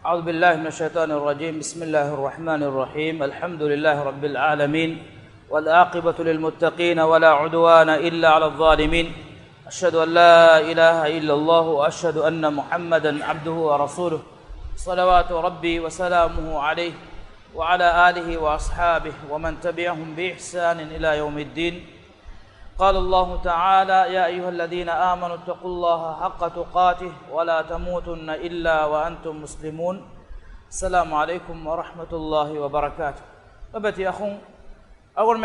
أعوذ بالله من الشيطان الرجيم. بسم الله الرحمن الرحيم. الحمد لله رب العالمين، والعاقبة للمتقين ولا عدوان إلا على الظالمين. أشهد أن لا إله إلا الله وأشهد أن محمدا عبده ورسوله، صلوات ربي وسلامه عليه وعلى آله وأصحابه ومن تبعهم بإحسان إلى يوم الدين. قال الله تعالى: يا أيها الذين آمنوا اتقوا الله حق تقاته ولا تموتن إلا وأنتم مسلمون. السلام عليكم ورحمة الله وبركاته. وبتي أخون أول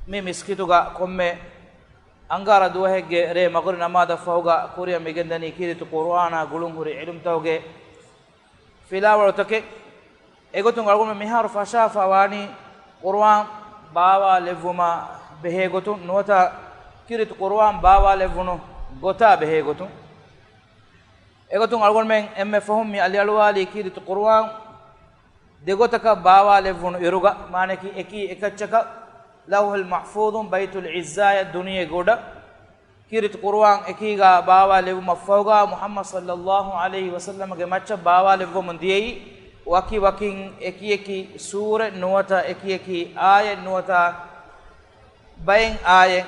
من مسكتوغا كمّي أنغارا دوهيج ري مغرنا ما دفعوغا كوريا ميجندني كيرت قرآنا قلون هوري علم توغي فيلاورو تكي إيغوتون أقول من مهار فشافا واني قرآن باوا لفوما بهيغوتون نوتا كيرت قرآن باوا لفونو غوتا بهيغوتون إيغوتون أقول من أم فهمي اليالوالي كيرت قرآن ديغوتك باوا لفونو يروغا مانكي إكي إكتشكا لوح المحفوظ بيت العزاية الدنيا غودا كيرت قرآن إكيغا باوا لفو مفوغا محمد صلى الله عليه وسلم جمعت باوا لفو من ديي وكي وكين إكي سورة نوتا إكي آية نوتا بين آية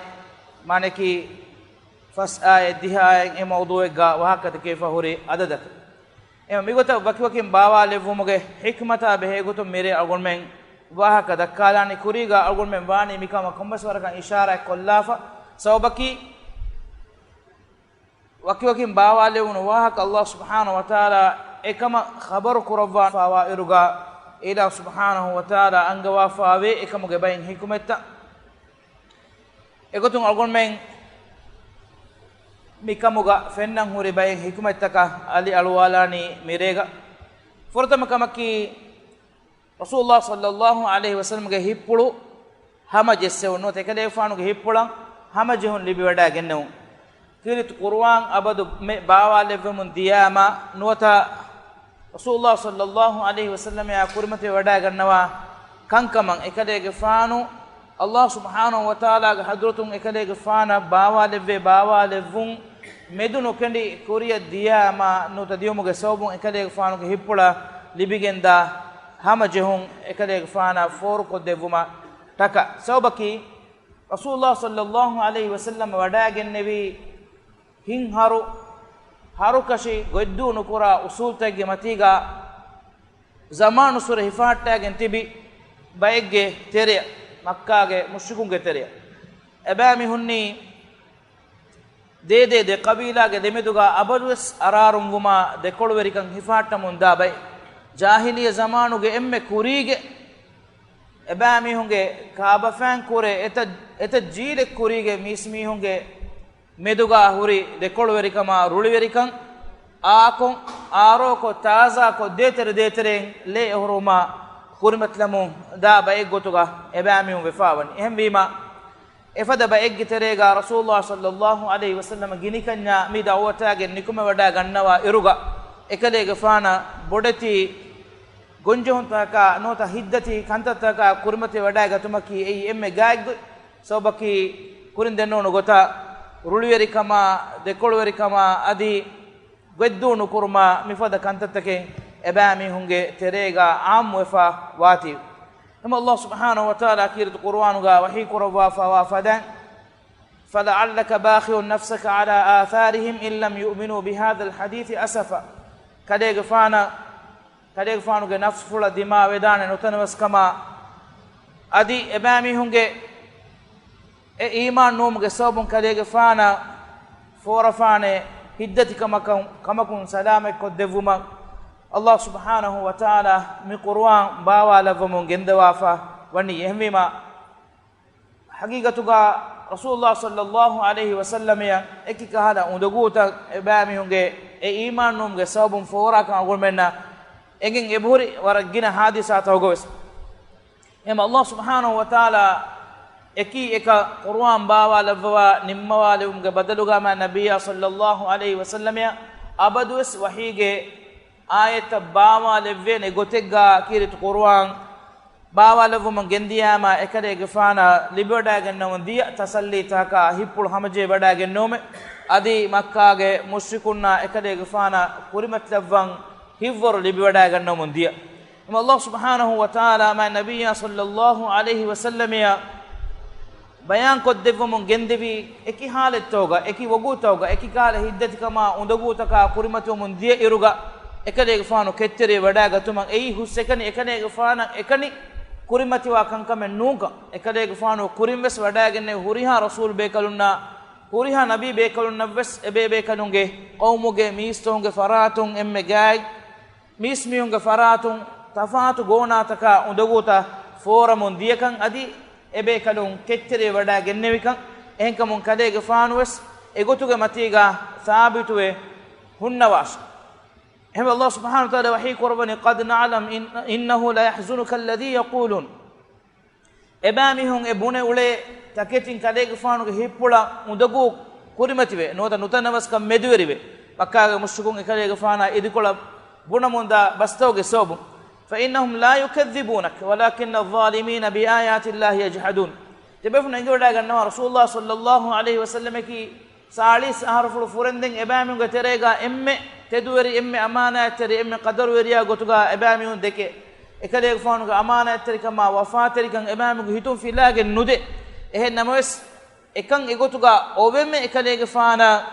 مانكي فس آية دها آية موضوع غا وهكذا كيف هوري عددك إما ميغوتا وكي وكين باوا لفو مغه حكمتا بهيغوتو ميري أقول من وهكذا كالاني كوريغا أقول من واني ميكاما كمبس ورقا إشارة كلافة سوبكي وكي وكين باوا لفو وهك الله سبحانه وتعالى إكما خبر كربان فاوائرغا إلى سبحانه وتعالى أنغوا فاوي إكما غبين حكمتا إغوتون أقول من ميكاموغا فنن هوري باين حكمتك علي الوالاني ميريغا فرتم كمكي رسول الله صلى الله عليه وسلم ಗೆ ಹಿಪ್ಪುಳು ಹಮಜೆಸ್ಸೆವನ್ನು ತೆಕಲೇಫಾನುಗೆ ಹಿಪ್ಪುಳಂ ಹಮಜೆಹುನ್ ಲಿಬಿ ವಡಾಗೆನ್ನವು ಕಿರಿತ್ ಕುರ್ಆನ್ ಅಬದು ಬಾವಾಲೆವೆಮುನ್ ದಿಯಾಮ ನುವತ ರಸೂಲುಲ್ಲಾಹ ಸಲ್ಲಲ್ಲಾಹು ಅಲೈಹಿ ವಸಲ್ಲಂ ಯಾ ಕುರ್ಮತೆ ವಡಾಗನ್ನವಾ ಕಂಕಮಂ ಎಕಲೇಗೆ ಫಾನು Allah subhanahu wa ta'ala ga hadratun ekalege fana baawalevun medunu kendi koriya diyama nuta diyumuge sawbun ekalege fanu ge hippula libigenda hamajehun ekalege fana for ko devuma taka sawbaki rasulullah sallallahu alaihi wasallam wadagen nevi hin haru kashi goddu nukura usul tagge matiga zamanu sur hifattagen tibi bayge tere ಮಕ್ಕಾಗೆ ಮುಶ್ರಿಕುಂಗೆ ತೆರೆಯ ಎಬಾಮಿ ಹುನ್ನಿ ದೇ ಕಬೀಲಾಗೆ ದೆಮೆದುಗ ಅಬದುಸ್ ಅರಾರುಂಗುಮ ದೆಕೊಳುವೆರಿಕಂ ಹಿಫಾಟ್ಟ ಮುಂದಾ ಬೈ ಜಾಹಿಲಿಯ ಜಮಾನುಗೆ ಎಮ್ಮೆ ಕುರಿಗೆ ಎಬಾಮಿ ಹುಂಗೆ ಕಾಬಫಾನ್ ಕುರೆ ಎತ ಜೀಲೆ ಕುರಿಗೆ ಮೀಸ್ಮಿ ಹುಂಗೆ ಮೆದುಗ ಹುರಿ ದೆಕೊಳುವೆರಿಕಮ ರುಳಿವೆರಿಕಂ ಆಕೊಂ ಆರೋಕೊ ತಾಜಾಕೊ ದೇತೆರೆ ಲೇ ಹುರುಮ ಕುರಿಮತ್ಲಮು ದಾ ಬೈಗ್ ಗೊತುಗ ಎಬಾಮಿಯು ವಿಫಾವನಿ ಎಹಂಬೀಮಾ ಎಫದ ಬೈಗ್ ತೆರೆಗ ರಸೂಲುಲ್ಲಾಹ ಸಲ್ಲಲ್ಲಾಹು ಅಲೈಹಿ ವಸಲ್ಲಂ ಗಿನಿಕನ್ಯ ಮಿ ದವತಾಗೆ ನಿಕುಮ ವಡ ಗನ್ನವ ಇರುಗ ಎಕಲೆಗೆ ಫಾನ ಬೊಡತಿ ಗೊಂಜುಂತಕ ನೋತ ಹಿದ್ದತಿ ಕಂತತಕ ಕುರಿಮತಿ ವಡ ಗತುಮಕಿ ಎ ಎಮ್ಮೆ ಗಾಗ್ ಸೋಬಕಿ ಕುರಿಂದೆನ್ನೋನು ಗೊತ ರುಳಿಯರಿಕಮ ದೆಕೊಳುವರಿಕಮ ಅದಿ ಗೆದ್ದೂನು ಕುರ್ಮ ಮಿಫದ ಕಂತತಕೆ ಎಬಾಮಿ ಹುಂಗೆ ತೆರೆಗ ಆಮ್ ವಫಾ ವಾತಿ ನಮ್ಮ ಅಲ್ಲಾಹ್ ಸುಬ್ಹಾನಹು ವ ತಆಲಾ ಕಿರತ ಕುರ್ಆನುಗ ವಹಿ ಕುರವಾ ಫವಾಫದನ್ فلعلك باخع نفسك على آثارهم إن لم يؤمنوا بهذا الحديث أسفا كديغ فانوغ نفس فلا دماء ودان نتنوس كما أدي إبامي هنگه إيمان نومغ صوبون كديغ فانا فورفانه هدتي كمكم سلامك قدفوما الله سبحانه وتعالى من قرآن باوا لفمون جندوافا وني يهمما حقيقتك رسول الله صلى الله عليه وسلم يا اكيك هذا ودغوتا ابامي هونغي ايمان نومغي سبب فورا كان اقول منا اجن ابوري ورغنا حادثات هوغوس اما الله سبحانه وتعالى اكي اك قرآن باوا لفوا نموا لومغي بدلوغا ما نبي صلى الله عليه وسلم يا ابدوس وحيغي آية باوا لفين غوتيغا كيرت قرآن باوا لفو من گندياما اكدي غفانا لبوداگنو دي تسلي تاكا هيپول همجي بداگنوم ادي مكاگه مشركونا اكدي غفانا كوريمت لفان hivvor libi wada ganna mun dia Allah subhanahu wa ta'ala ma nabiyya sallallahu alayhi wa sallam ya bayan koddevum gendevi eki halettoga eki wogutawga eki kala hiddatikama undagutaka kurimatu mun dia iruga ekadege faanu kettere wada gatuman ei hussekani ekadege faana ekani kurimati wa kankame nuga ekadege faanu kurimves wada genne huriha rasul bekalunna huriha nabi bekalunna ves ebe bekalunge qawmuge mistonge faratun emme gaay mismiunge faratun tafatu gonataka undaguta foramun diyakan adi ebe kalun kettere wada gennevikan enkamun kadege faanu ves egotuge matiga thabituwe hunnawas هم الله سبحانه وتعالى وحي قربني قد نعلم إنه لا يحزنك الذي يقولون إبامهم إبونه وله تكتين كذلك فانو هيبولا مدعو كوريمتيبه نوتا نوتا نفس كم مدويريبه بكا مشكون كذلك فانا إدكولا بونا موندا بستوغ سوب فإنهم لا يكذبونك ولكن الظالمين بآيات الله يجحدون تبفنا نقول لك أن رسول الله صلى الله عليه وسلم كي ساليس أعرف الفرندين إبامهم كتريغا إمّ تدوري إمّ أمانة تري إمّ قدر وريا قطعا إبامهم دكّ إكليك فانوك أمانة تري كما وفاة تري كان إبامهم هيتون في لاج النودة إيه نموس إكان إقطعا أوبم إكليك فانا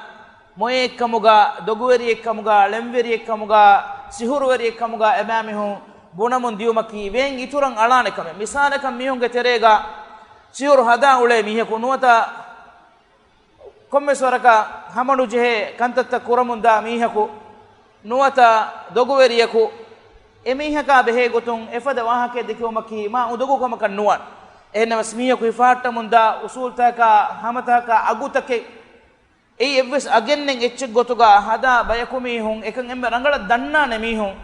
موي كموجا دغوري كموجا لمبري كموجا سهوروري كموجا إبامهم بونامون ديومكي وين يتورن علانة كم مثال كم ميون كتريغا سيور هذا أولي ميه كنوتا كمسوركا همانو جه كنتت كورموندا ميهكو نوتا دوغوريكو اميهكا بهي غتون افدا واهكه دكومكي ما ودغو كمك نوان اين مسميهكو يفاتا موندا اصولتاكا همتاكا اغوتكي اي ايفس اگنن اچ غتوغا هدا بيكومي هون එකන් එම්බ රංගල දන්නා නෙමීහුන්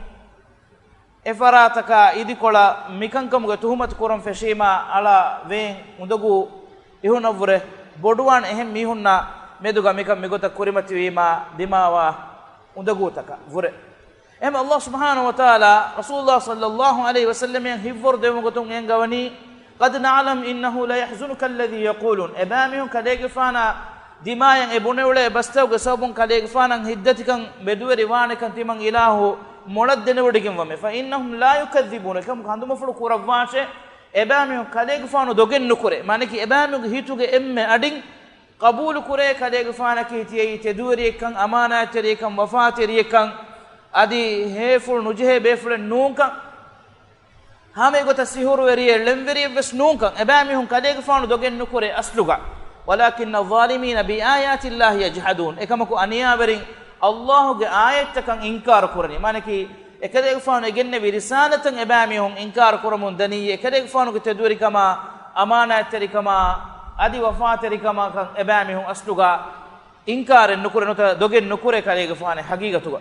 එෆරාතකා ඉදිකොලා මිකංකමුග තුහමත් කුරම් ෆෙෂීමා අලා වෙන් උදගු ඉහුනවර boduwan ehem mihunna meduga mikam migota kurimati wima dimawa undagutaka vure em Allah subhanahu wa ta'ala rasulullah sallallahu alaihi wasallam yan hivvor demugotun engawani qad na'lam innahu la yahzunuka alladhi yaqulun ebamihun kadege fana dimayan ebunewle bastawge sabun kadege fana hiddatikan meduweri wanekan timang ilahu moladdenewdigin wame fa innahum la yukadhibunaka kam kanduma fulu kurawashe එබෑමියු කලේග ෆානු දොගෙන් නුකුරේ මානකි එබෑමියු හිතුගේ එම්මෙ අඩින් කබූල් කුරේ කලේග ෆානකි තියයි තෙදුවරි එකන් අමානාතරි එකන් වෆාතරි එකන් අදි හේෆුල් නුජේ බේෆුල් නූකන් හාමේ ගොත සිහුරු වෙරිය ලෙම්වෙරිය වෙස් නූකන් එබෑමියු කලේග ෆානු දොගෙන් නුකුරේ අස්ලුගා වලාකින්න الظාලිමීන බිආයාති ල්ලාහි යජහදුන් එකමකු අනියාවරින් අල්ලාහුගේ ආයතකන් ඉන්කාර කරනි මානකි ekadeg faanu egenne vi risalatan ebamihum inkar kuramun dani ekadeg faanu teduri kama amana teri kama adi wafa teri kama kan ebamihum asluga inkar nukure nota dogen nukure kadeg faane hagigatuga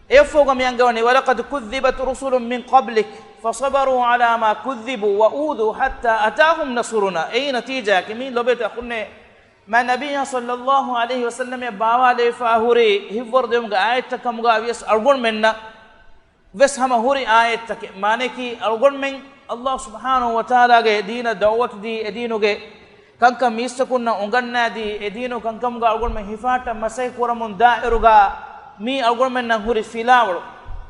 efoga miyangawani walaqad kudhibat rusulun min qablik fasabaru ala ma kudhibu wa udu hatta atahum nasruna ay natija kimi lobeta khunne ما نبي صلى الله عليه وسلم باوا لي فاهوري هيفور دم آيات كمغا ويس أرغون منا بس هم هوري آيات تك مانكي أرغون من الله سبحانه وتعالى دين دعوت دي دينو جي كان كم يستكون أنغنا دي دينو كان كم غا أرغون من هفات مسيح كورمون دائرغا مي أرغون من هوري فيلاور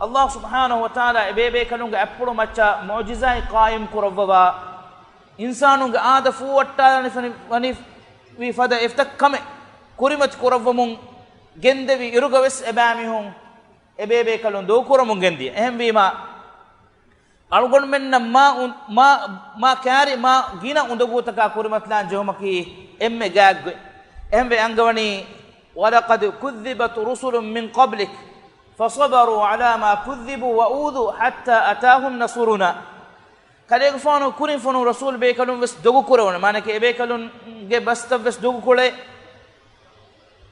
الله سبحانه وتعالى بيبي كانوا أبورو مچا معجزة قائم كوربوا إنسانو آد فوتا نفني vi fada iftak kame kurimat kuravmun gendevi irugaves ebamihun ebebe kalon do kuramun gendi ehem bima algon menna ma kari ma gina undagutaka kurimatlan jomaki emme gagge embe angawani walaqad kudhibat rusulun min qablik fasabaru ala ma kudhibu wa udhu hatta atahum nasruna kadeg fano kurin fano rasul be kalon wes dogu kurawon manake ebe kalon ge basta wes dogu kole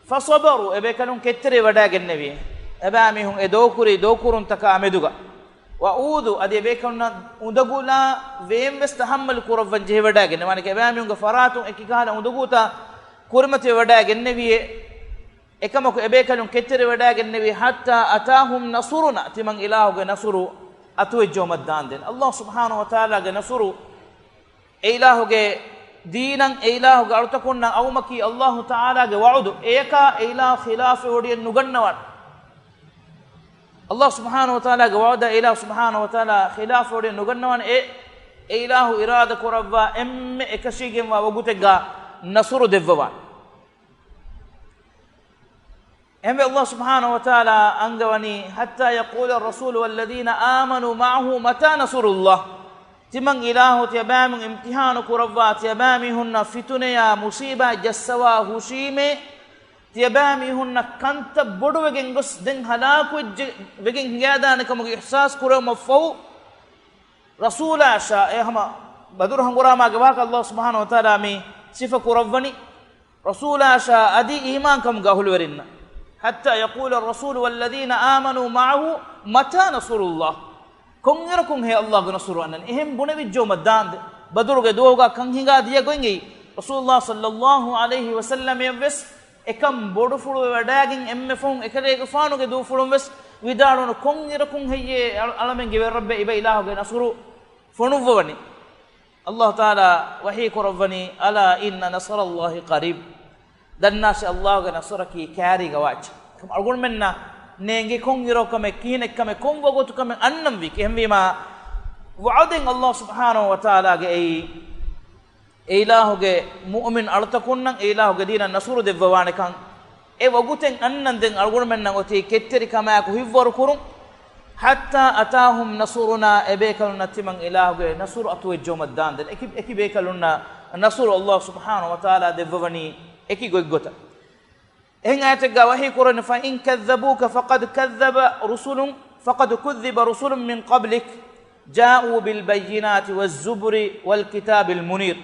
fasabaru ebe kalon kettere wada gennevi ebami hun e dokurun taka ameduga wa udu ade ebe kalon undagula vem wes tahammal kurawan je wada genne manake ebami hun ge faratun ekigala undaguta kurmate wada gennevi ekamako ebe kalon kettere wada gennevi hatta atahum nasruna timang ilahu ge nasru أتوجه مداندن الله سبحانه وتعالى جنسرو إله جي دينا إله جارتكونا أو مكي الله تعالى جوعده إيكا إله خلاف ودي النجنوان Allah subhanahu wa ta'ala ge wa'da ilah subhanahu wa ta'ala khilaf ode nugannawan e ilahu irada koravva emme ekashigen wa wagutega nasuru devwa emme Allah subhanahu wa ta'ala angawani hatta yaqula ar-rasul wal ladina amanu ma'ahu mata nasrullah timang ilahu tiyabamun imtihanu koravva tiyabami hunna fituneya musiba jassawa hushime tiyabami hunna kanta boduwegen gos den halaku wegen hiyadana kamuge ihsas kuraw mafau rasula sha ehma badur hangurama ge waka Allah subhanahu wa ta'ala mi sifa kurawani rasula sha adi iman kam gahul werinna hatta yaqula ar-rasul wal ladina amanu ma'ahu mata nasrullah kongera kong he Allah ge nasru anan ehem bunevi joma dand badur ge doga kan hinga diya goingi rasulullah sallallahu alaihi wasallam yves ekam bodu fulu wadaagin emme fon ekade faanu ge du fulum wes widaaronu kongira kun heyye alamen ge rabbe iba ilahu ge nasru fonu woni Allah taala wahi korwani ala inna nasrallahi qarib dannas Allah ge nasraki kari gawach kam algun menna nenge kongiro kame kine kame kongo gotu kame annam wi kemwima wa'adin Allah subhanahu wa taala ge ilahuge mu'min altakunnan ilahuge dina nasuru devwane kan e waguten annan den algurmen nan oti ketteri kama ko hivwar kurun hatta atahum nasuruna ebekalun natiman ilahuge nasuru atwe jomaddan den ekibekalunna nasuru Allah subhanahu wa ta'ala devwani eki goggota en ayatega wahi kurun fa in kadzabuka faqad kadzaba rusulun faqad kudhiba rusulun min qablik ja'u bil bayyinati waz zubri wal kitabil munir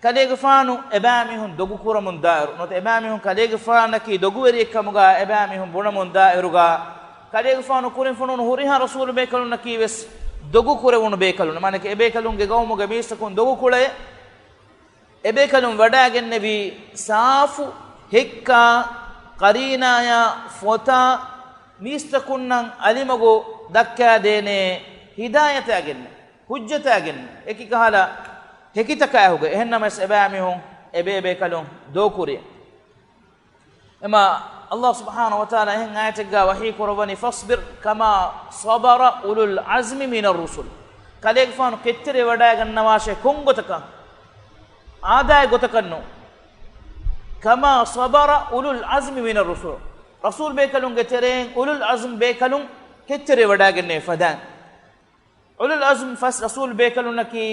kalege faanu ebami hun dogu kuramun dairu not ebami hun kalege faanaki dogu weri kamuga ebami hun bunamun dairuga kalege faanu kurin funun huriha rasul be kalun nakiwes dogu kurewun be kalun manake ebe kalun ge gawmuga misakun dogu kule ebe kalun wadagen nabi saafu hekka qarinaya fota mistakunnan alimago dakka dene hidayata agenne hujjata agenne ekikahala hekitaka ahuge ehennama sebami hon ebe kalon dokuri ema Allah subhanahu wa ta'ala hen ayatega wahi korwani fasbir kama sabara ulul azmi min ar-rusul kaleg fan kettere wada gannawashe kongotaka aday gotakanno kama sabara ulul azmi min ar-rusul rasul be kalon getere ulul azm be kalon kettere wada ganne fadan ulul azm fas rasul be kalon ki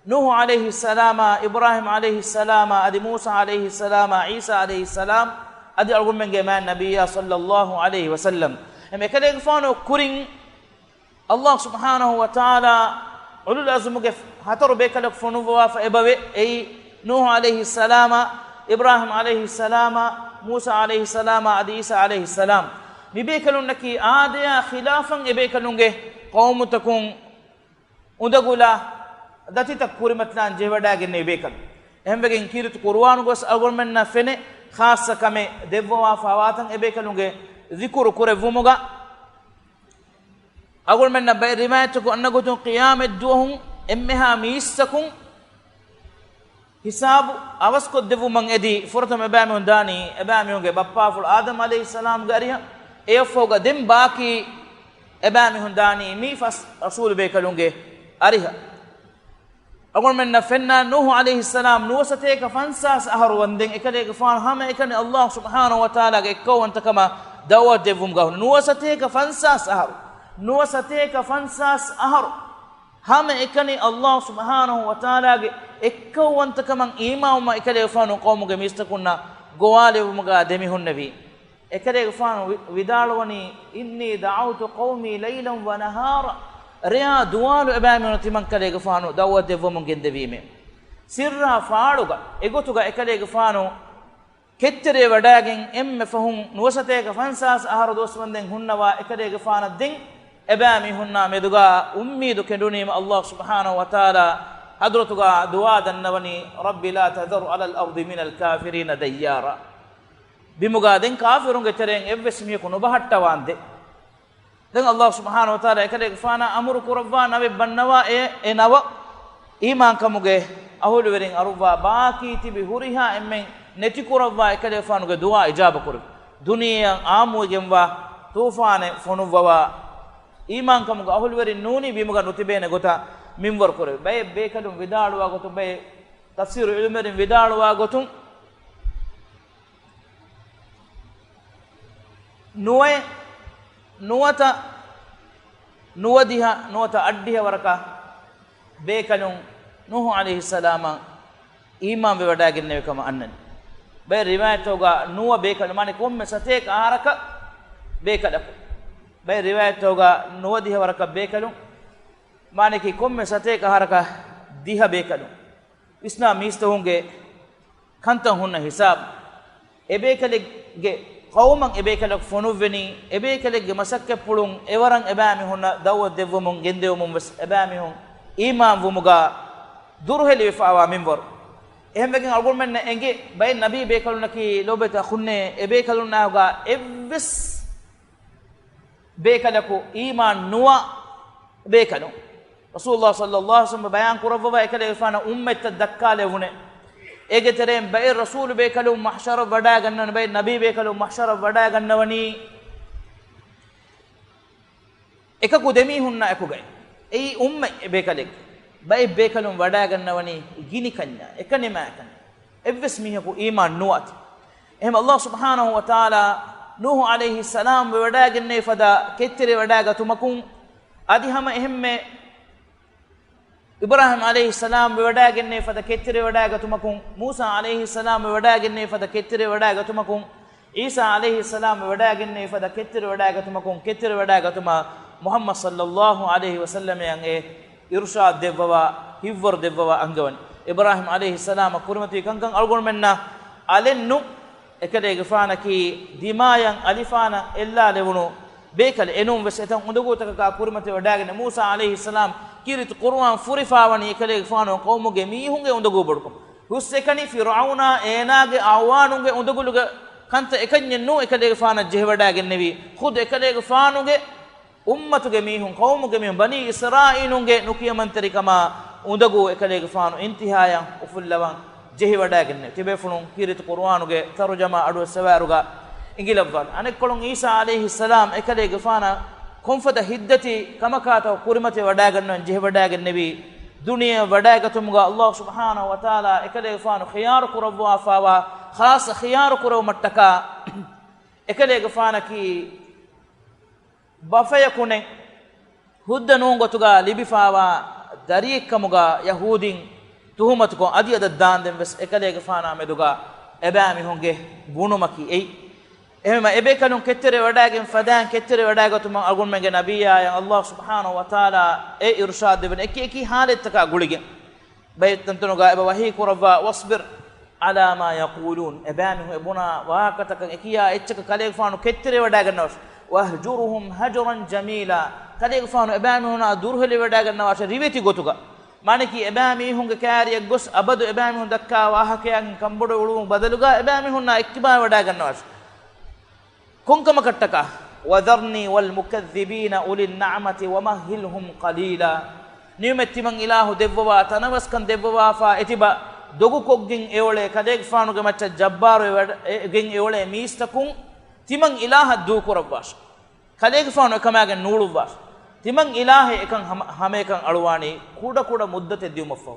نوح عليه السلام إبراهيم عليه السلام أدي موسى عليه السلام عيسى عليه السلام أدي أقول من جماعة النبي صلى الله عليه وسلم هم كده يفانو كورين الله سبحانه وتعالى علو الأزم كيف هترو بيكلك فنوفوا فإبوي أي نوح عليه السلام إبراهيم عليه السلام موسى عليه السلام أدي عيسى عليه السلام بيكلون نكي آديا خلافا بيكلون قوم تكون ودغولا dati tak kurimatlan jewadaage ne bekal ehmbegen kirit qur'an gos agolmenna fene khassa kame devwa fawatan e bekalunge zikru kure vumuga agolmenna bay rimayat ko annago qiyamet duhum emmeha misakun hisab awas ko devu man edi forto me bame dani e bame unge bappa ful adam alayhi salam gariha e foga dem baki e bame dani mi fas rasul bekalunge ariha أقول من فنا نوح عليه السلام نوستيك فانساس أهر وندين إكليك فان هم إكني الله سبحانه وتعالى إكو أنت كما دعوة دفهم قهون نوستيك فانساس أهر نوستيك فانساس أهر هم إكني الله سبحانه وتعالى إكو أنت كما إيمان ما إكليك فان قوم جميستكونا قوالي ومغا دميه النبي إكليك فان ودالوني إني دعوت قومي ليلا ونهارا ريا دوالو ابامي نتمن كليغ فانو دعوت ديفومن گندويمه سرا فاړوگا اگوتوگا اكليغ فانو كتري وډاگين ام فهم نوسته فانساس اهر دوسمندن هنوا اكليغ فان دين ابامي هننا مدوگا اميد كندونيم الله سبحانه وتعالى حضرتوگا دعاء دنوني ربي لا تذر على الارض من الكافرين ديارا بمغا دين كافرون گترين ابسمي كنو بحټا واندي دن الله سبحانه وتعالى كده فانا امر قربان ابي بنوا اي نوا ایمان کموگه اهول ورين اروا باقي تي بهوريها امن نتي قربا كده فانوگه دعاء اجابه كور دنيا عامو جموا tufane fonuwa iman kamuga ahulweri nuni bimuga nutibene gota minwar kore bay bekalum vidaluwa gotum bay tafsir ilmerin vidaluwa gotum nuwata addiha waraka bekalum nuhu alayhi salama iman be wadaginne kama annani bay riwayatoga nuwa bekalum mane komme satek aharaka bekalaku bay riwayatoga nuwadiha waraka bekalum mane ki komme satek aharaka diha bekalum isna mistahunge kantan hunna hisab ebekalige qawman ebekalak fonuveni ebekalege masakke pulun ewaran ebami hunna dawwa devwumun gendewumun wes ebami hun iman wumuga durheli fawa minbor ehmegen algon menne enge bay nabi bekaluna ki lobeta khunne ebekaluna ga evs bekalaku iman nuwa bekalu rasulullah sallallahu alaihi wasallam bayan kurava ekale fana ummat dakkale wune ege terem bay rasul bekalu mahshar wada gannan bay nabi bekalu mahshar wada gannawani ekaku demi hunna ekugay ei umme bekalek bay bekalum wada gannawani gini kanya ekanima kan evs mihaku iman nuwat ehm allah subhanahu wa taala nuh alayhi salam wada ganne fada kettire wada gatumakun adihama ehemme ibrahim alayhi salam wada ganne fada kettire wada gatumakun musa alayhi salam wada ganne fada kettire wada gatumakun isa alayhi salam wada ganne fada kettire wada gatumakun kettire wada gatuma muhammad sallallahu alayhi wasallam yange irshad devwa hivwar devwa angawan ibrahim alayhi salam kurmati kankan algon menna alennu ekade gfana ki dimayan alifana illa lewunu bekal enum wesetan undugo taka kurmati wadagne musa alayhi salam kirit qur'an furifawani ekade gfano qawmuge mihunge undugo bodko hussekani fir'auna enage awanunge unduguluge kanta ekanyennu ekade gfana jehwadagennevi khud ekade gfanuge ummatuge mihun qawmuge mihun bani israilunge nukiyamantari kama undagu ekalege faanu intihaya ufullawan jehi wadagenne tibefunu kirit qur'anuge tarjuma adu sawaruga ingilabwan anekkolon isa alayhi salam ekalege faana konfada hiddati kamakata kurimate wadagannon jehi wadagennebi duniya wadagatumga allah subhanahu wa taala ekalege faanu khiyar kurabwa fawa khas khiyar kuraw mattaka ekalege faana ki bafayakune hudda nungotuga libifawa dariyekamuga yahudin tuhumatuko adiyada dandem wes ekalege fana meduga ebami honge bunumaki ei ehma ebekalun kettere wadagen fadan kettere wadagatuma algun menge nabiya ya allah subhanahu wa taala e irshad deben eki halettaka gulige baytantunuga eba wahi kurava wasbir ala ma yaqulun ebami ho ebuna waqataka ekiya etchaka kalege fanu kettere wadagannos wahjuruhum hajran jamila kalege fanu ebami hona durheli wadagannawa riveti gotuga maniki ebami hunge kaariya gos abadu ebami hun dakka wahakayan kambodo ulu badaluga ebami hunna iktiba wadagannawa kunkama kattaka wadharni wal mukaththibina ulil na'mati wamahhilhum qalila nimetti man ilahu devwa tanawaskan devwa fa etiba dogu koggin ewole kalege fanu ge macha jabbaru gen ewole mistakun timan ilaha du kurabwas kalege fanu kamagen nuluwas timan ilahe ekan hame ekan alwani kuda muddate diumafo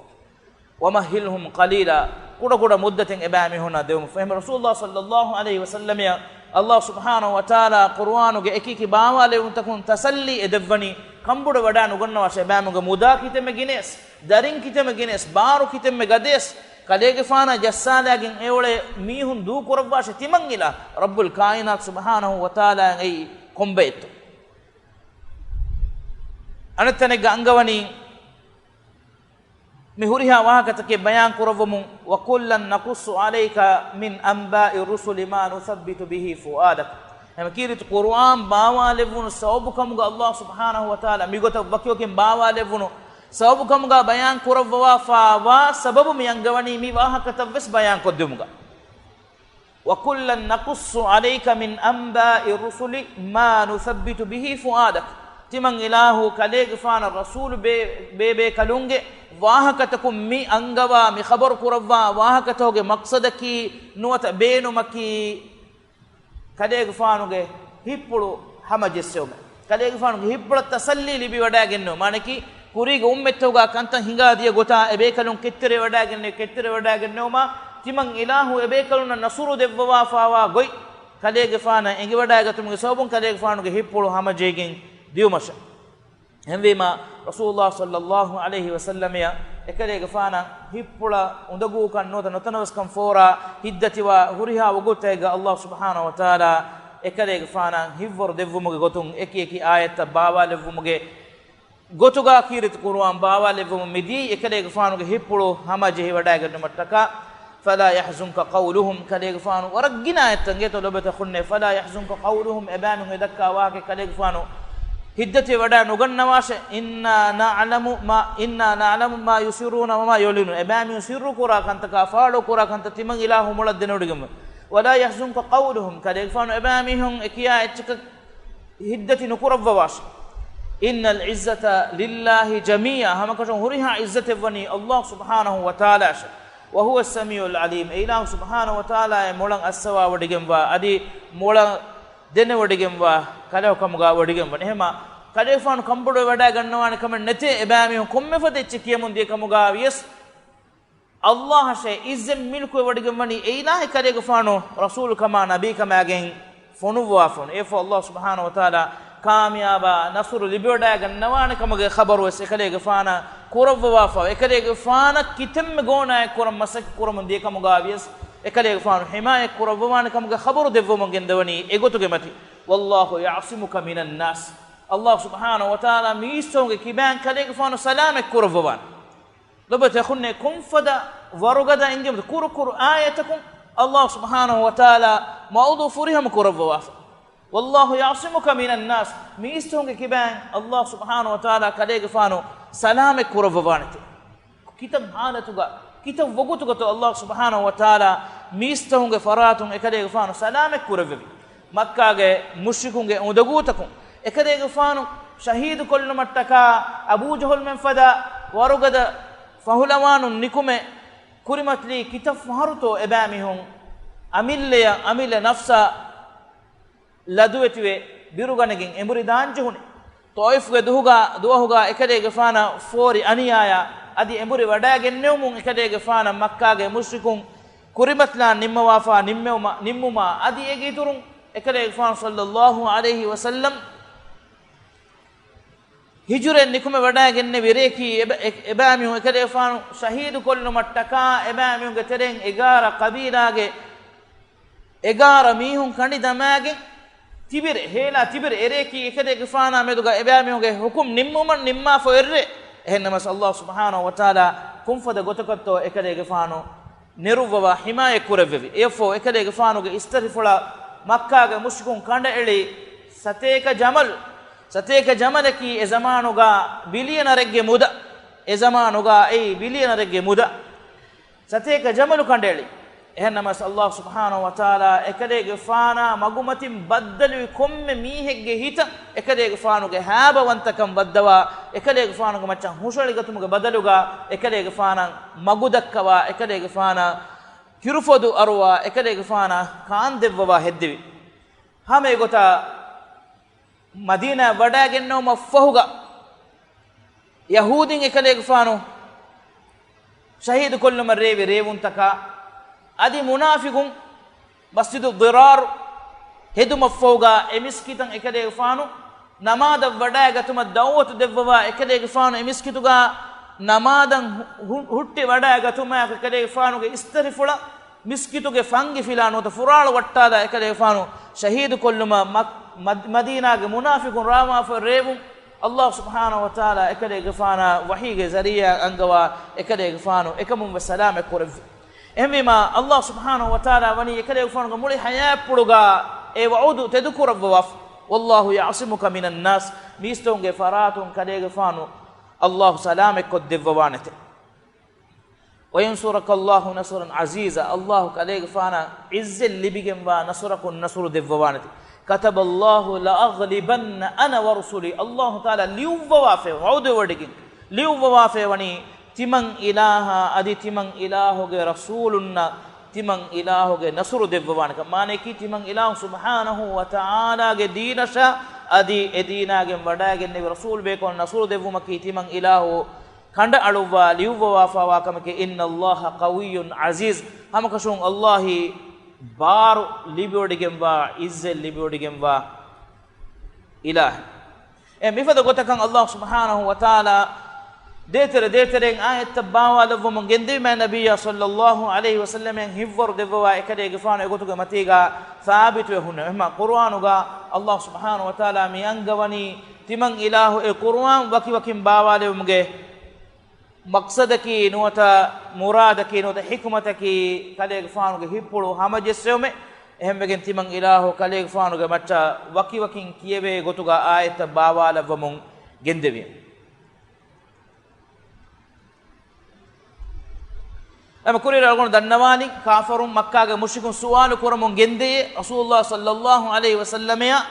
wamahilhum qalila kuda muddaten ebami hona deum fahim rasulullah sallallahu alaihi wasallam ya allah subhanahu wa taala qur'anu ge ekiki baawale untakun tasalli edevani kambuda wada nuganna washe ebamuge muda kiteme gines darin kiteme gines baru kiteme gades kalege fana jassalagen ewole mihun du kurabwashe timan ila rabbul kainat subhanahu wa taala ei kombeto anatane gangawani mihuriha wahakatake bayan kurawum wa kullan naqussu alayka min anba'i rusuli ma nuthabbitu bihi fuadak hamakirit qur'an bawalevun sawbukamga allah subhanahu wa taala migota bakyoken bawalevun sawbukamga bayan kurawwa fa wa sababu miyangawani mi wahakatavs bayan koddumuga wa kullan naqussu alayka min anba'i rusuli ma nuthabbitu bihi fuadak timan ilahu kalege fana rasul be kalunge wahakatakum mi angawa mi khabar kurawwa wahakatoge maqsadaki nuwata beenumaki kalege fanuge hippulu hamajessewme kalege fanu hibbula tasalli libi wadagenno manaki kuriga ummettoga kantan hingadiya gota ebekalun kettere wadagenno timan ilahu ebekalun nasuru devwa fawa goy kalege fana engi wadagatumuge sobun kalege fanuge hippulu hamajegen diumasha hemvima rasulullah sallallahu alaihi wasallam ya ekalege fana hippula undagu kan nota notanavas kan fora hiddatiwa huriha wogotega allah subhanahu wa taala ekalege fana hivvor devumuge gotun eki ayata bawa levumuge gotuga kirit qur'an bawa levum midi ekalege fanuge hippulu hamaje wadagatnu mattaka فلا يحزنك قولهم كليغ فانو ورغنا يتنگيتو لبت خنne فلا يحزنك قولهم ابان دكا واك كليغ فانو هدتي ودا نغنواش إنا نعلم ما يسرون وما يعلنون ابان يسر كرا كنت كفالو كرا كنت تمن اله مولدنودغم ولا يحزنك قولهم كليغ فانو ابامهم اكيا اتك هدتي نكرواش ان العزه لله جميعا هم كشون هريها عزته وني الله سبحانه وتعالى وهو السميع العليم إله سبحانه وتعالى مولان أسوا وديجموا أدي مولان دين وديجموا كله كمغا وديجموا نهما كله فان كمبودو ودا غنوان كمن نتي إبامي كم فدي تكيا من دي كمغا يس الله شيء إزم ملكو وديجموا ني إله كله فانو رسول كما نبي كما أجن فنو وافن إف الله سبحانه وتعالى كاميابا نصر لبيودا غنوان كمغا خبر وس كله فانا kurov wafa ekalege faana kitem gona kuram masak kuram de kamuga avies ekalege faanu himaya kurov wana kamuga khabaru devvo mongendawani egotuge mati wallahu ya'simuka minan nas allah subhanahu wa ta'ala misonge kiban kalege faanu salame kurov wan lobate khunne kum fada warugada ingem kur ayatakum allah subhanahu wa ta'ala maudu furiham kurov wafa والله يعصمك من الناس ميستونك كبان الله سبحانه وتعالى كليغ فانو سلامك كرفوانتي كتاب حالتك كتاب وقتك الله سبحانه وتعالى ميستونك فراتون كليغ فانو سلامك كرفوي مكة مشركون ودغوتكم كليغ فانو شهيد كل متكا ابو جهل من فدا ورغد فهلوان نكمه كرمتلي كتاب فهرتو ابامهم اميل نفسا laduwetiwe biruganegin emburi daanjehune toifge duwahuga ekadege fana fori aniyaya adi emburi wadagennewmun ekadege fana makkage mushrikun kurimatla nimma wafa nimmuma adi ege turun ekadege fana sallallahu alaihi wasallam hijuren nikume wadagenne vireki ebamihu ekadege fana shahidu kollu mattaka ebamihu geteren egara qabilage egara mihun kandi damage tibir hela tibir ereki ekadege fana meduga ebamihuge hukum nimma fo erre ehnamas allah subhanahu wa taala kum fada gotokotto ekadege fano neruwa himaye kurevvi efo ekadege fanuge istarifula makka ge mushrikun kanda eli sateka jamalaki e zamanuga bilionarege muda e zamanuga ei bilionarege muda sateka jamalu kanda eli ehnamas allah subhanahu wa taala ekadege fana magumatin baddalu komme mihegge hita ekadege fanuge habawantakam baddawa ekadege fanuge maccan hushaligatumuge badaluga ekadege fana magudakkawa ekadege fana kirufodu arwa ekadege fana kaandevwa heddevi hame gota madina wadagenno mafahuga yahudin ekadege fanu shahid kullu marrevi revuntaka adi munafiqun masjidu dirar hedu mafawga emiskitan ekadege fanu namada wadagatuma dawwatu devwa ekadege fanu emiskituga namadan hutti wadagatuma ekadege fanu ge istarifula miskituge fangi filano to fural wattada ekadege fanu shahid kulluma madina ge munafiqun rama fa revum allah subhanahu wa taala ekadege fana wahige zariya angawa ekadege fanu ekamum wa salama kurev emima allah subhanahu wa taala wani ekadege fanu muli haya puruga e wa'udu tadhkuru waf wallahu ya'simuka minan nas mistonge faratun kadege fanu allah salama koddevanete وينصرك الله نصرا عزيزا الله كليغ فانا عز لبيغم ونصرك النصر دفوانت كتب الله لاغلبن انا ورسلي الله تعالى ليووافه عود ودگين ليووافه وني تمن اله ادي تمن الهوge رسولنا تمن الهوge نصر دفوانك معنی کی تمن اله سبحانه وتعالى ge دینشا adi edinagen wadagen ne rasul be kon rasul devuma ki timang ilahu kanda aluwa liuwa fawa kamake inna allaha qawiyyun aziz hamakashun allahi baru libodigemwa izze libodigemwa ilah mifada gotakan allah subhanahu wa taala detere ayat tabawa lavu mangende ma nabiyya sallallahu alaihi wasallam en hivwar devwa ekade gefano egotuga matiga thabit we hunna ma qur'anuga allah subhanahu wa taala mi angawani timang ilahu e qur'an waki wakim bawa levumge maqsadaki nuwata muradaki nuwata hikmataki kade gefano hippulu hamajessewme ehmegen timang ilahu kade gefano matta waki wakin kiyebe gotuga ayat tabawa lavumun gendevi ama kurira algon dannawani kafarun makka ge mushrikun sual kuramun gende rasulullah sallallahu alaihi wasallam ya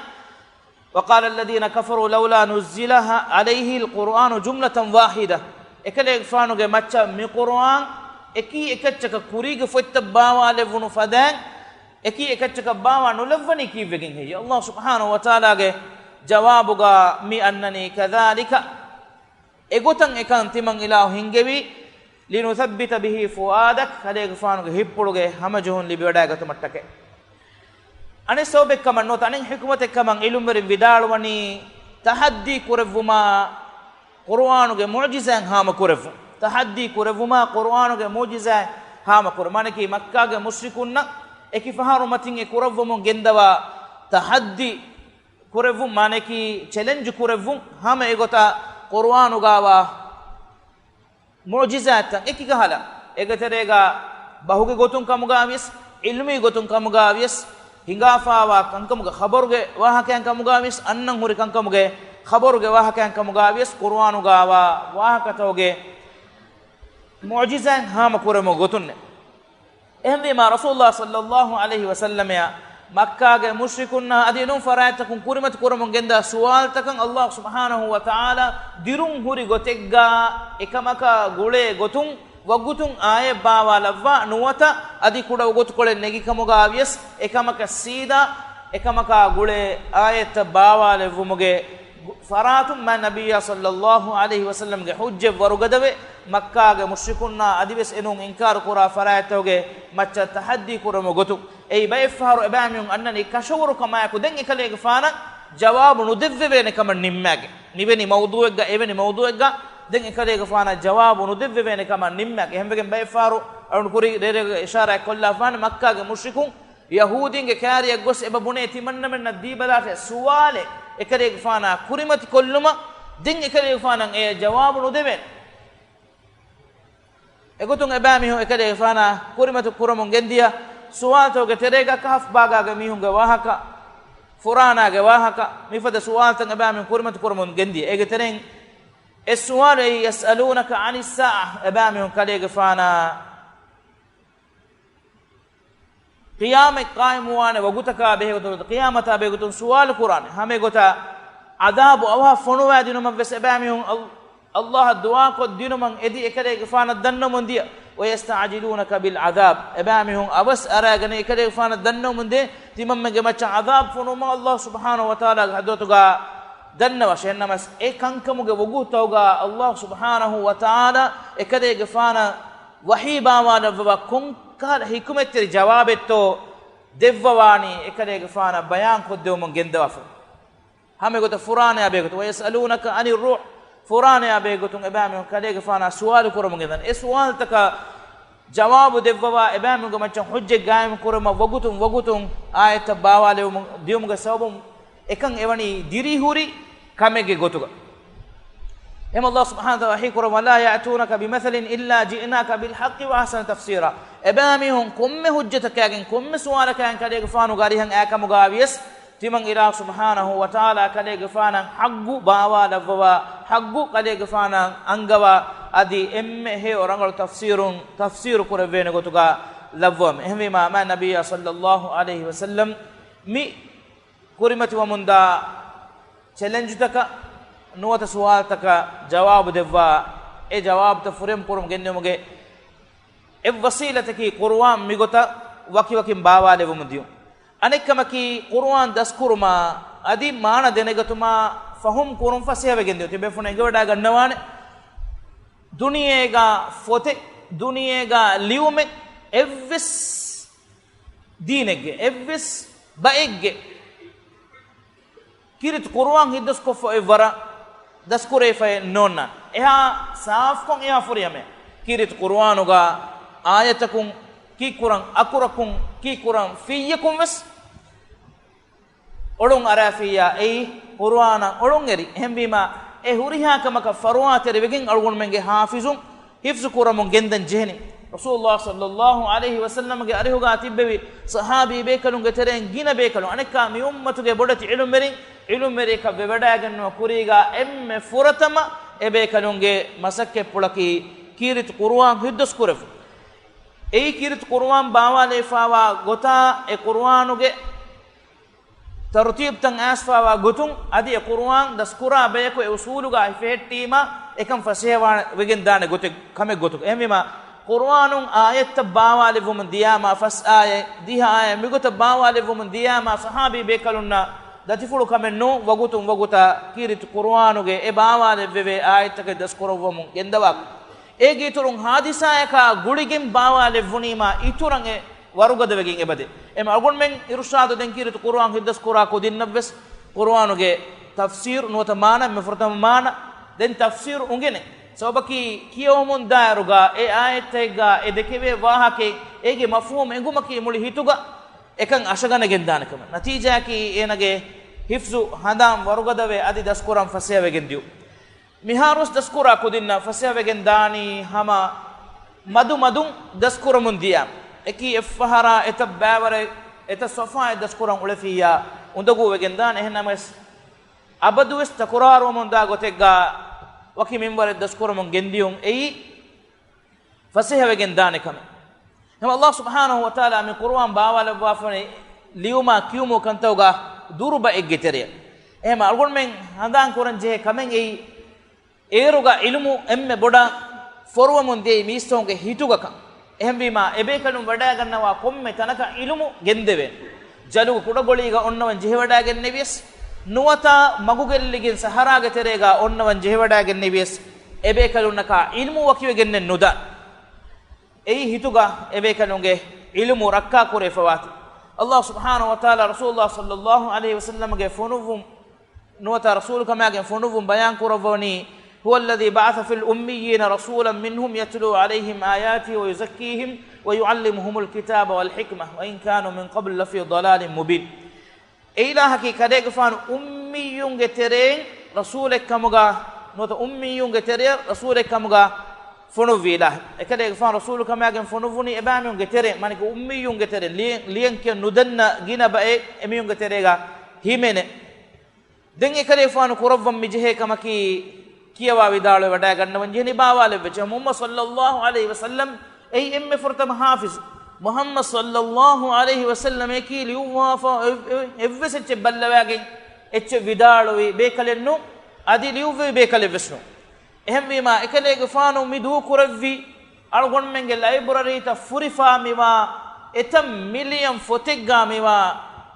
wa qala alladhina kafaru laula nuzilaha alayhi alquran jumlatan wahida ekale fanu ge macha mi quran eki ekachaka kurige fotta bawa levunu fadan eki ekachaka bawa no levani ki vegen he allah subhanahu wa taala ge jawabuga mi annani kadhalika egotan ekan timang ilahu hingevi linuthabbita bihi fuadak kale gfanuge hippuluge hamajuhun libiwada gatu mattake ane sobekkaman not anen hikmatekkaman ilumri vidalwani tahaddi kurevuma qur'anuge mu'jizan hama kurevu tahaddi kurevuma qur'anuge mu'jizan hama kur maneki makkage musrikunna ekifaharu matin e kurevum gendawa tahaddi kurevum maneki challenge kurevum hama egota qur'anugawa mu'jizatan ekigahala egaterega bahuge gotun kamuga avis ilmi gotun kamuga avis hingafawa kankamuga khabaruge wahakan kamuga avis annan huri kankamuge khabaruge wahakan kamuga avis qur'anuga wa wahakatoge mu'jizan hama kuremo gotunne ehme ma rasulullah sallallahu alaihi wasallam ya makka ge mushrikunna adinun faraatakun kurimat kuramon genda suwal takan allah subhanahu wa taala dirun huri gotegga ekamaka gule gotun wagutun aye bawa lavva nuwata adi kuda gotukole negi kamuga avies ekamaka sida ekamaka gule ayat bawa levumuge faratum ma nabiyya sallallahu alaihi wasallam ge hujje warugadawe makka ge mushrikunna adives enun inkar kura faraatoge macha tahaddi kuramo gotuk ei bayfaru abamiyun annani kashawru kama yakuden ikalege fana jawabu nudevvene kama nimmage niveni mawdu'ega eveni mawdu'ega den ikalege fana jawabu nudevvene kama nimmage hembegen bayfaru arun kuri dere ishara kolla fana makka ge mushrikun yahudinge kariya gos ebabune timanna menna dibalate suwale ikalege fana kurimati kolluma den ikalege fana e jawabu nudeven egotun abamihu ikalege fana kurimati kuramon gendiya suwalto ge terega kahf baga ge mihunga wahaka furana ge wahaka mifada suwalta abami kurmat kurmun gendi ege tereng السؤال يسألونك عن الساعة أبامهم كليغ فانا قيامة قائم وانا وغتكا به قيامة به غتون سؤال القرآن هم غتا عذاب أوها فنوا دينو من بس أبامهم الله الدعاء قد دينو من إدي كليغ فانا دنو من دي ويستعجلونك بالعذاب أبامهم أبس أراغني كليغ فانا دنو من دي تمم جمع عذاب فنوا الله سبحانه وتعالى حدوتغا دنوا شينمس كانكمغه وغوتوغا الله سبحانه وتعالى اكده غفانا وحي باوانا وكون قال حكمت جوابتو ديواني اكده غفانا بيان كدوم گندواف همغه فران يا بيغت ويسالونك عن الروح فران يا بيغت ابام كده غفانا سؤال كرم گندن اي سؤال تك جواب ديوا ابام گمچ حجه گايم كرم وغوتون آيت باواله ديومغ سبب ekan evani diri huri kamege gotuga em allah subhanahu wa ta'ala hikra wala ya'tunaka bimathalin illa ji'naka bil haqqi wa ahsana tafsira ebamihum kumme hujjataka yagen kumme suwalaka yan kade gfanu garihan akamuga avies timang ila subhanahu wa ta'ala kade gfana haggu bawa lavwa haggu kade gfana angawa adi emme he orangal tafsir kurevene gotuga lavwam ehmi ma nabiyya sallallahu alaihi wasallam mi kurimati wa munda challenge taka nuwata suwal taka jawab devwa e jawab ta furem kurum gennemuge e wasilataki qur'an migota waki bawa levum diu anekamaki qur'an daskurma adi maana denegotuma fahum kurum fasiha wegendiyo tibe funa egawada gannawane duniyega fote duniyega liume evvis dinegge evvis baegge kirit qur'an hiddas ko fo evara daskure fa nonna eha saaf kon eha furiyame kirit qur'anuga ayatakun ki quran akurakun ki quran fiyakum was olun arafiya ei qur'ana olun eri hembima e huriha kamaka farwatere wegen algun menge hafizun hifzu quramun gendan jehni rasulullah sallallahu alaihi wasallam ge arihuga tibbewi sahabi bekalunge teren gina bekalun anekka mi ummatuge bodati ilum meri ka bevadaganno kuriga emme furatama e bekalunge masakke pulaki kirit qur'an hiddas kuref ei kirit qur'an bawale fawa gota e qur'anuge tartib tan asfawa gotun adi e qur'an daskura beko e usuluga ifettima ekam fasewa wegen dane gote kame gotu emima qur'anun ayat bawale vum diyama fas aya diha aya migota bawale vum diyama sahabi bekalunna datifulu kame no wagutum waguta kirit qur'anuge e bawale veve ayat ke daskura vum gendawak ege turun hadisa eka guligem bawale vunima iturange warugada wegen ebade em agun men irshad den kirit qur'an hiddas qura ko dinnabes qur'anuge tafsir nota mana me furtam mana den tafsir ungene sobaki kiyomun daruga e ayatega e dekeve wahake ege mafhum engumaki muli hituga ekan ashagana gendanakam natija ki enage hifzu hadam warugadawe adi daskuram fasiya wegendiu miharus daskura kudinna fasiya wegendani hama madum daskuramun diya eki efhara etabaware eta sofa daskuram ulefiya undagu wegendan ehnames abadues takuraru munda gotega waki minbar daskuram gendiyun ei fasiha wegendane kame hem Allah subhanahu wa ta'ala min qur'an bawala wafane liuma kiyumo kantawga duruba eggetere ehma algon men handan koran je kamen ei eruga ilmu emme boda forwamun de mistonge hituga kan ehmbima ebe kanum wada gannawa komme tanaka ilmu gendeve jalu kudagoliga onnawan je wada gennevies nuwata magugelligen saharaga terega onnawan je wada gennevies ebe kalunaka ilmu wakiwe gennen nuda ei hituga ebe kanunge ilmu rakka kore fawati Allah subhanahu wa ta'ala rasulullah sallallahu alaihi wasallam ge fonuvum nuwata rasul kama ge fonuvum bayan kuravoni هو الذي بعث في الأميين رسولا منهم يتلو عليهم آياته ويزكيهم ويعلمهم الكتاب والحكمة وإن كانوا من قبل لفي ضلال مبين إله كده فان أميون جترين رسولك كمغا نوت أميون جترين رسولك كمغا فنو فيلا كده فان رسولك كما جن فنو فني إباميون جترين مانك أميون جترين لين كندنا جينا بأي أميون جترينغا هيمنه دنگه كده فان كرفم مجهه كما كي kiyawa vidalo wada gannawan jeni bawale beche Muhammad sallallahu alaihi wasallam ei emme furtam hafiz Muhammad sallallahu alaihi wasallam eki liuwa fa evveseche ballawage ecche vidalo wi bekalennu adi liuwe bekale vesnu ehmima ekale gfanu midu kuravvi algon menge library ta furifa miwa etam million fotegga miwa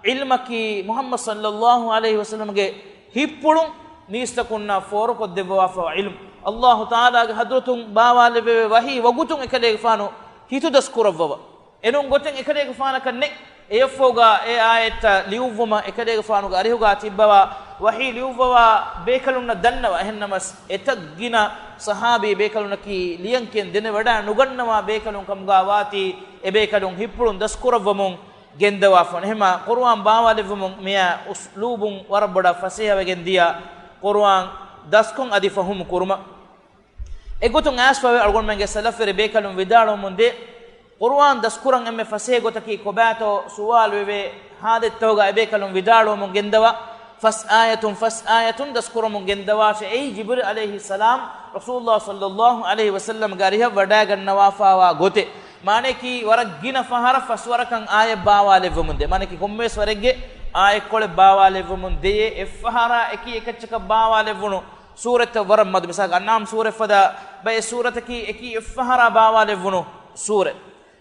ilmaki Muhammad sallallahu alaihi wasallam ge hippulum nistakunna foro ko debwa fa ilm Allah taala ge hadratun bawale be wahi wagutun ekade gfanu hitu daskurawwa enun goten ekade gfana kanne efoga e ayata liuvuma ekade gfanu ga arihuga tibbawa wahi liuvwa bekalunna dannawa ehennamas etagina sahabi bekalunna ki liyanken dene wada nugannawa bekalun kamga wati e bekalun hippulun daskurawmun gendawa fon hema qur'an bawale vumun miya uslubun warabada fasiha wegendiya qur'an daskon adi fahum kurma egotun asfawe algon menge salafere bekalum vidalo munde qur'an daskuran emme fase gotaki kobato suwal wewe hadet toga bekalum vidalo mun gendawa fas ayatun daskurum mun gendawa she ei jibril alayhi salam rasulullah sallallahu alayhi wasallam gariha wada gannawa fawa gote mane ki waragina fahara faswarakan aya bawale vumunde mane ki gommes warege aya kole bawale vumunde efahara eki ekachka bawale vunu surat waram mad misal annam sura fada bay surat ki eki efahara bawale vunu sura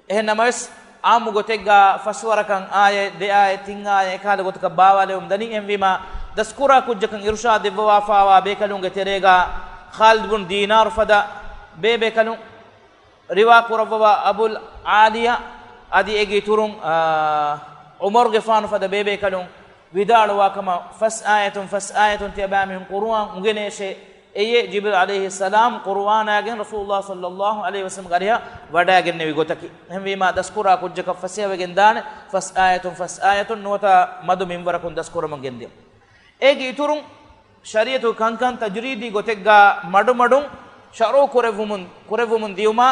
ehnamas amu gotega faswarakan aya de aya tinga aya kala gotka bawale dani emvima دسكورا كجكن إرشاد بوافا بيكلون تريغا خالد بن دينار فدا بيكلون روا كوربوا أبو العالية أدي إجي تورون عمر غفان فدا بيكلون ودار واكما فس آية تبامهم قرآن مغنيش أي جبريل عليه السلام قرآن أجن رسول الله صلى الله عليه وسلم قريها ودا أجن نبي قتكي هم بما دسكورا كجك فسيه وجن دان فس آية نوتا مدو منبر كون دسكورا من جنديم أجي تورون شريعة كان تجريدي قتكا مدو شرو كورفومن ديوما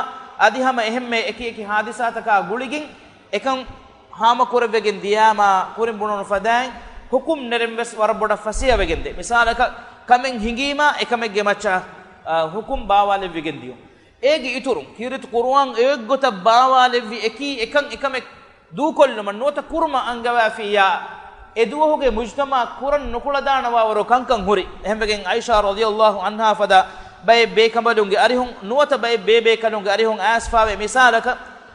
أدي هم أهم أكي حادثاتك غوليجين إكم هام كورفوجن دياما كورم بنون فدان حكم نرمبس وربودا فسيه وجن دي مثالك كمن هنگيما إكمك جماچا حكم باوالي وجن ديو أجي يتورون كيرت قرآن أجوتا باوالي في إكمك دو كل من نوتا كورما أنجوا فيها إدوه كي مجتمع قرآن نقول دانا وارو كان هوري هم بجن عائشة رضي الله عنها فدا باي بيكمبلونغ أريهم نوتا باي بيكلونغ أريهم أسفا مثالك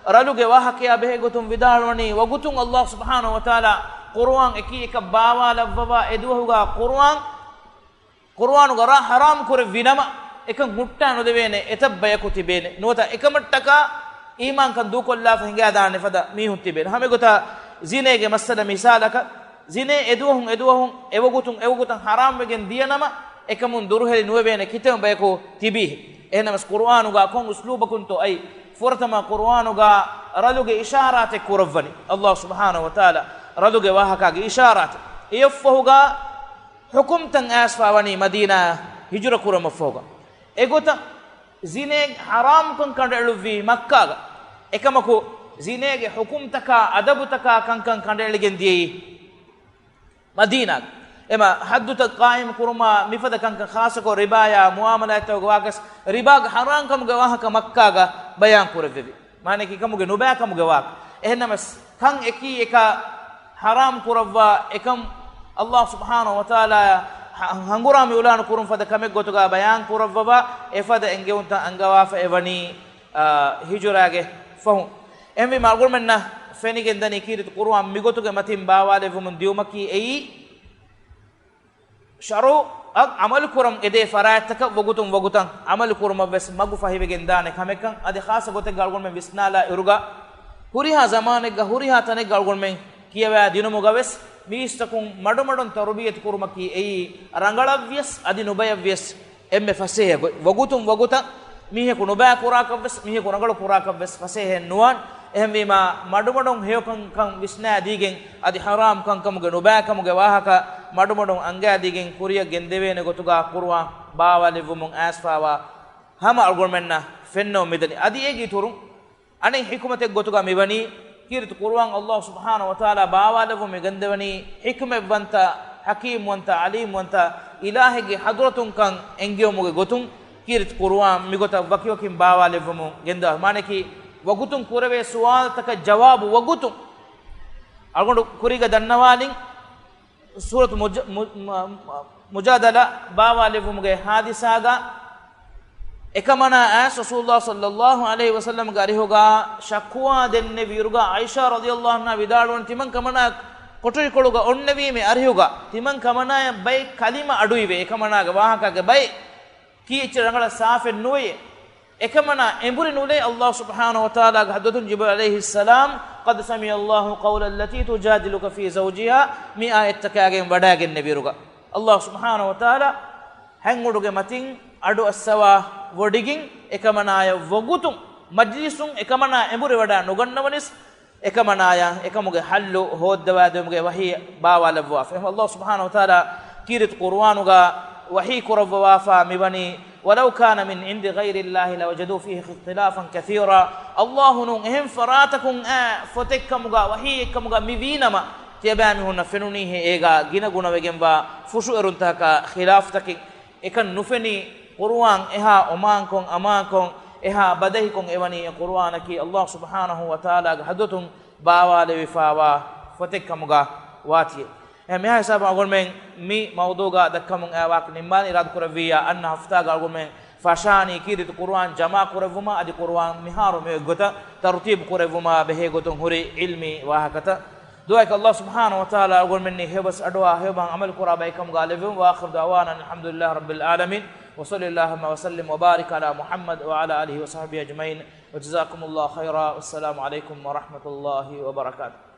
رلوغ واحكيا به غتم بداروني وغتم الله سبحانه وتعالى قرآن إكي باوالي وبا إدوه قرآن غرا حرام كور فينما إكم متان ودبينه إتبع يكتبينه نوتا إكم التكا إيمان كان دوك الله فهنجا دارني فدا ميهم تبين هم يقطع زينة كمسألة مثالك زينة إدوهم إيوغتون حرام بجن ديانما إكم دوره لنوبينه كتير بيكو تبيه إحنا مس قرآن غا كون أسلوب كنتو أي فرتما قرآن غا رلوج إشارات كورفني الله سبحانه وتعالى رلوج واهكا إشارات يفوغا حكم تن أسفاوني مدينة هجرة كورا مفوغا إغوتا زينيك حرام كن كندلو في مكة إكمكو زينيك حكم تكا أدب تكا كن كندل جندي مدينة إما حدث قائم كورما مفدا كن خاصة كو ربايا معاملات وغاكس ربا حرام كم غواها كمكة بيان كورا في معنى كي كم غنوبا كم غواك إهنا مس كن إكي إكا حرام كورا إكم الله سبحانه وتعالى هنغورا ميولان كورم فدا كمك غوتوغا بيان كوربا افدا انغيونتا انغوا فايوني هجراغه فهم امي مارغول مننا فنيگن دني كيرت قرآن ميغوتوغا متين باواله فمن ديومكي اي شرو عمل كورم اده فراتك وغوتان عمل كورم بس مغو فاهيبگن دانه كمكن ادي خاص غوتك غالغول من بسنالا يرغا هوريها زمانه هوريها تنه غالغول من كيوا دينومغاوس ميستكون مඩමඩන් තරුබියත් කුරුමකි එයි රංගලව්‍යස් අදි නුබයව්‍යස් එම්මෙ ෆසේ වගුතුම් මීහෙකු නුබෑ කුරාකව්‍යස් මීහෙකු රංගල කුරාකව්‍යස් ෆසේ නුවන් එහෙම වීම මඩමඩන් හේකම් කම් විස්නා දීගෙන් අදි හරාම් කම් කමුගේ නුබෑ කමුගේ වාහක මඩමඩන් අංගා දීගෙන් කුරිය ගෙන් දෙවේන ගොතුගා කුරුවා බාවලි වුමුන් ඇස්පාවා හැම අල්ගොල්මෙන්න ෆෙන්නෝ මෙදනි අදි ඒගී තුරුන් අනේ හිකුමතෙක් ගොතුගා මෙවනි كيرت قرآن الله سبحانه وتعالى باواله ومغندوني حكمة وانتا حكيم وانتا عليم وانتا إلهي حضرتون كان انجيو مغي غتون كيرت قرآن مغتا وكيوكين باواله ومغندا معنى كي وغتون كوربه سوال تك جواب وغتون أقول كوريغا دنوالين سورة مجادلة باواله ومغي حادثاغا එකමනා ඇස් රසූලුල්ලාහ සල්ලල්ලාහු අලයිහි වසල්ලම් ගරිහුගා ශක්වා දෙන්නේ විරුගා ආයිෂා රදියල්ලාහු අන්හා විදාලුවන් තිමන් කමනා කොටරි කොළුගා ඔන්නවීමේ අරිහුගා තිමන් කමනාය බයි කලිම අඩුයිවේ එකමනාගේ වාහකගේ බයි කීච රංගල සාෆෙන් නොයේ එකමනා එඹුරි නුලේ අල්ලාහ් සුබ්හානහු වතාලාගේ හදතුන් ජිබ්‍රීල් අලයිහි සලාම් قد سمع الله قول التي تجادلك في زوجها مي ආයත්තකගෙන් වඩාගෙන විරුගා අල්ලාහ් සුබ්හානහු වතාලා හැංගුඩුගේ මතින් අඩු අස්සවා වඩිගින් එකමනාය වගුතුම් මජ්ලිසුන් එකමනා එඹුරේ වඩා නොගන්නවනිස් එකමනාය එකමුගේ හල්ලු හොද්දවාදමුගේ වහී බාවලවවා ෆහම අල්ලාහ් සුබ්හානහු වතාලා කීරත් කුර්ආනුගා වහී කුරවවාෆා මිවනි ولو كان من عند غير الله لوجدوا فيه اختلافا كثيرا الله نون اهم فراتكم فتكمغا وهي كمغا ميوينما تيبامي هن فنوني ايغا گින ගුණ වෙගෙන්වා ෆුෂු එරුන්තක ඛිලාෆ් තක එක නුෆෙනි قرآن إها أمانكم أمانكم إها بدهكم إبني قرآن كي الله سبحانه وتعالى حدثهم باوال وفاوا فتكمغا واتي هم يا حساب أقول من مي موضوعا دكمون أواك نمان إراد كربيا أن هفتا أقول من فشاني كيرت قرآن جماع كربوما أدي قرآن مهارو ميغوتا ترتيب كربوما به غوتون هوري علمي وهكذا دعاء الله سبحانه وتعالى أقول مني هبس أدعاء هبان عمل قرابيكم غالبهم وآخر دعوانا الحمد لله رب العالمين وصلى اللهم وسلم وبارك على محمد وعلى آله وصحبه أجمعين وجزاكم الله خيرا والسلام عليكم ورحمة الله وبركاته.